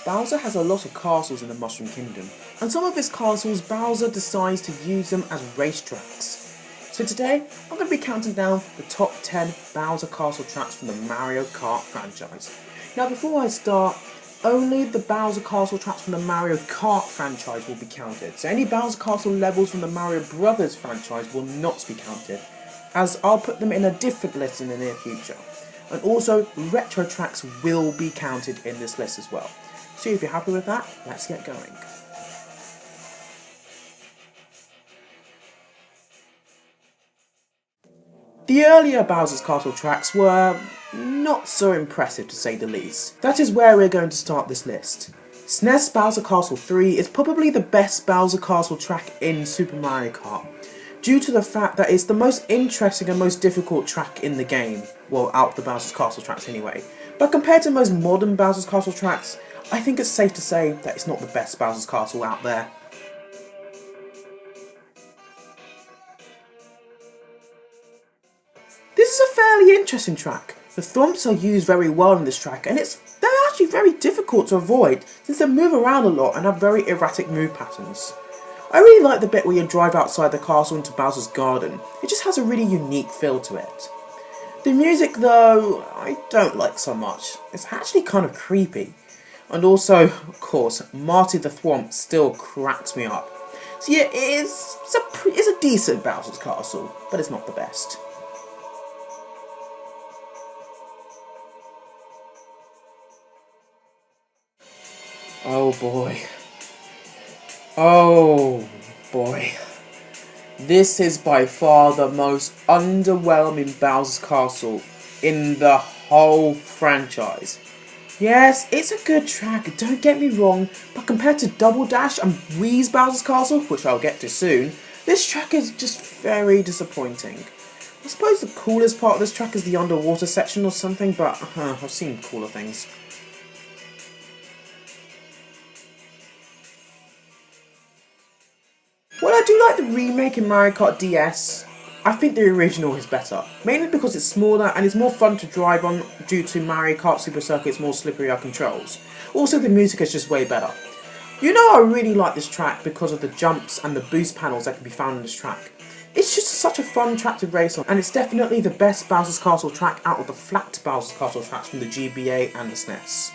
Bowser has a lot of castles in the Mushroom Kingdom, and some of his castles Bowser decides to use them as racetracks. So today, I'm going to be counting down the top 10 Bowser Castle tracks from the Mario Kart franchise. Now before I start, only the Bowser Castle tracks from the Mario Kart franchise will be counted, so any Bowser Castle levels from the Mario Brothers franchise will not be counted, as I'll put them in a different list in the near future. And also, retro tracks will be counted in this list as well. So if you're happy with that, let's get going. The earlier Bowser's Castle tracks were not so impressive to say the least. That is where we're going to start this list. SNES Bowser Castle 3 is probably the best Bowser Castle track in Super Mario Kart, due to the fact that it's the most interesting and most difficult track in the game, well, out of the Bowser's Castle tracks anyway. But compared to most modern Bowser's Castle tracks, I think it's safe to say that it's not the best Bowser's Castle out there. This is a fairly interesting track. The thwomps are used very well in this track, and they're actually very difficult to avoid since they move around a lot and have very erratic move patterns. I really like the bit where you drive outside the castle into Bowser's garden. It just has a really unique feel to it. The music though, I don't like so much. It's actually kind of creepy. And also, of course, Marty the Thwomp still cracks me up. So yeah, it's a decent Bowser's Castle, but it's not the best. Oh boy. Oh boy. This is by far the most underwhelming Bowser's Castle in the whole franchise. Yes, it's a good track, don't get me wrong, but compared to Double Dash and Wii's Bowser's Castle, which I'll get to soon, this track is just very disappointing. I suppose the coolest part of this track is the underwater section or something, but I've seen cooler things. While I do like the remake in Mario Kart DS, I think the original is better, mainly because it's smaller and it's more fun to drive on due to Mario Kart Super Circuit's more slipperier controls. Also, the music is just way better. You know, I really like this track because of the jumps and the boost panels that can be found in this track. It's just such a fun track to race on, and it's definitely the best Bowser's Castle track out of the flat Bowser's Castle tracks from the GBA and the SNES.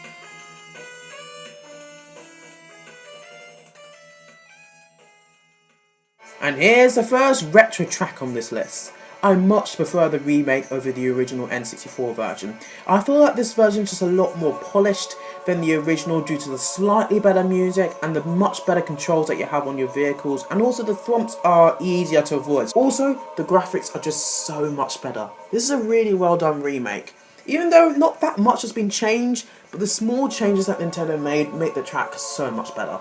And here's the first retro track on this list. I much prefer the remake over the original N64 version. I feel like this version is just a lot more polished than the original due to the slightly better music and the much better controls that you have on your vehicles, and also the thwomps are easier to avoid. Also, the graphics are just so much better. This is a really well done remake. Even though not that much has been changed, but the small changes that Nintendo made make the track so much better.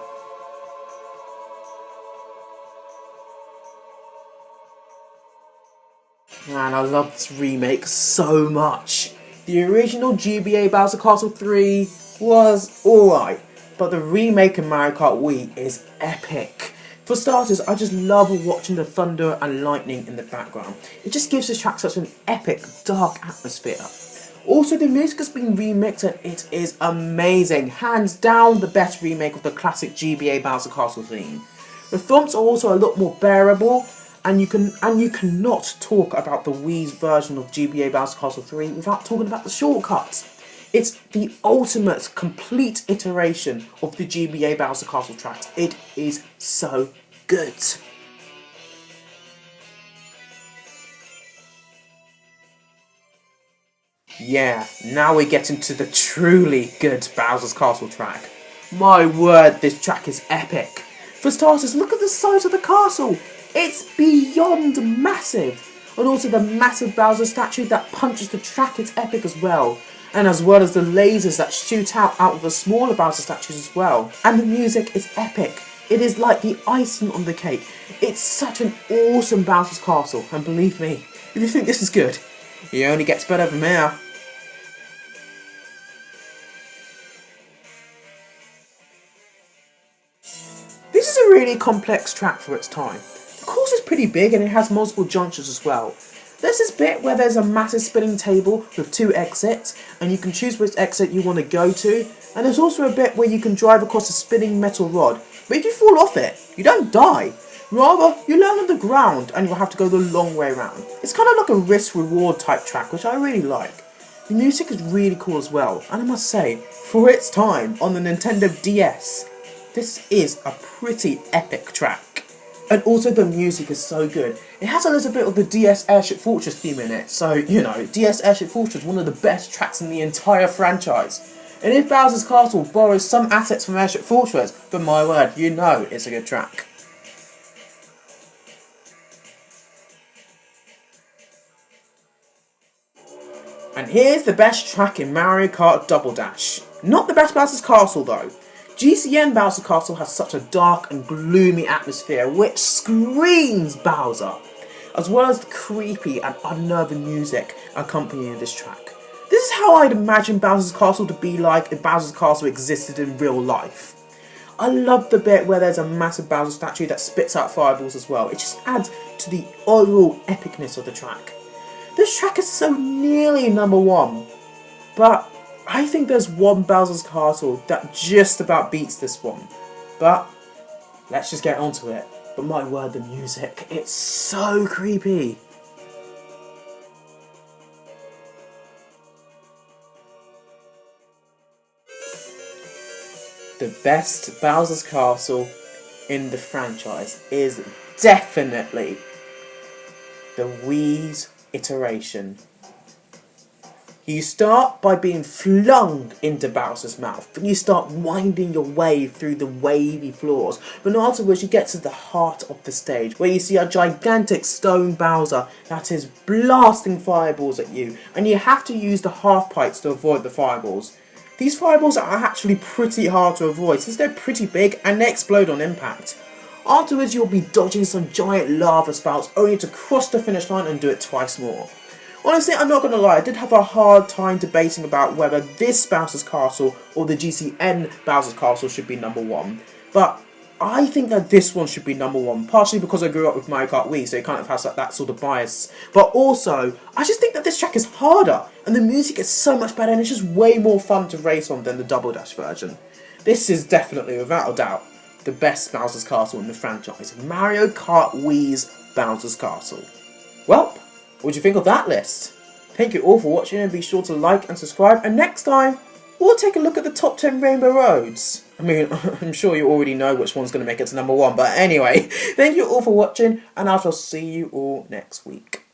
Man, I love this remake so much. The original GBA Bowser Castle 3 was alright, but the remake in Mario Kart Wii is epic. For starters, I just love watching the thunder and lightning in the background. It just gives this track such an epic, dark atmosphere. Also, the music has been remixed and it is amazing. Hands down the best remake of the classic GBA Bowser Castle theme. The thwomps are also a lot more bearable, and you cannot talk about the Wii's version of GBA Bowser Castle 3 without talking about the shortcuts. It's the ultimate, complete iteration of the GBA Bowser Castle tracks. It is so good. Yeah, now we get into the truly good Bowser's Castle track. My word, this track is epic. For starters, look at the size of the castle. It's beyond massive. And also the massive Bowser statue that punches the track is epic as well. And as well as the lasers that shoot out of the smaller Bowser statues as well. And the music is epic. It is like the icing on the cake. It's such an awesome Bowser's Castle. And believe me, if you think this is good, it only gets better from here. This is a really complex track for its time. The course is pretty big and it has multiple junctures as well. There's this bit where there's a massive spinning table with two exits, and you can choose which exit you want to go to, And there's also a bit where you can drive across a spinning metal rod, but if you fall off it, you don't die. Rather, you land on the ground and you'll have to go the long way around. It's kind of like a risk-reward type track, which I really like. The music is really cool as well, and I must say, for its time on the Nintendo DS, this is a pretty epic track. And also the music is so good. It has a little bit of the DS Airship Fortress theme in it, so, you know, DS Airship Fortress is one of the best tracks in the entire franchise. And if Bowser's Castle borrows some assets from Airship Fortress, then my word, you know it's a good track. And here's the best track in Mario Kart Double Dash. Not the best Bowser's Castle though. GCN Bowser's Castle has such a dark and gloomy atmosphere which screams Bowser, as well as the creepy and unnerving music accompanying this track. This is how I'd imagine Bowser's Castle to be like if Bowser's Castle existed in real life. I love the bit where there's a massive Bowser statue that spits out fireballs as well. It just adds to the overall epicness of the track. This track is so nearly number one, but I think there's one Bowser's Castle that just about beats this one. But let's just get onto it. But my word, the music, it's so creepy. The best Bowser's Castle in the franchise is definitely the Wii's iteration. You start by being flung into Bowser's mouth, and you start winding your way through the wavy floors, but afterwards you get to the heart of the stage, where you see a gigantic stone Bowser that is blasting fireballs at you, and you have to use the half pipes to avoid the fireballs. These fireballs are actually pretty hard to avoid since they're pretty big and they explode on impact. Afterwards you'll be dodging some giant lava spouts only to cross the finish line and do it twice more. Honestly, I'm not gonna lie, I did have a hard time debating about whether this Bowser's Castle or the GCN Bowser's Castle should be number one. But I think that this one should be number one, partially because I grew up with Mario Kart Wii, so it kind of has that sort of bias. But also, I just think that this track is harder, and the music is so much better, and it's just way more fun to race on than the Double Dash version. This is definitely, without a doubt, the best Bowser's Castle in the franchise. Mario Kart Wii's Bowser's Castle. Well, what do you think of that list? Thank you all for watching, and be sure to like and subscribe, and next time, we'll take a look at the top 10 Rainbow Roads. I mean, I'm sure you already know which one's going to make it to number one, but anyway, thank you all for watching, and I shall see you all next week.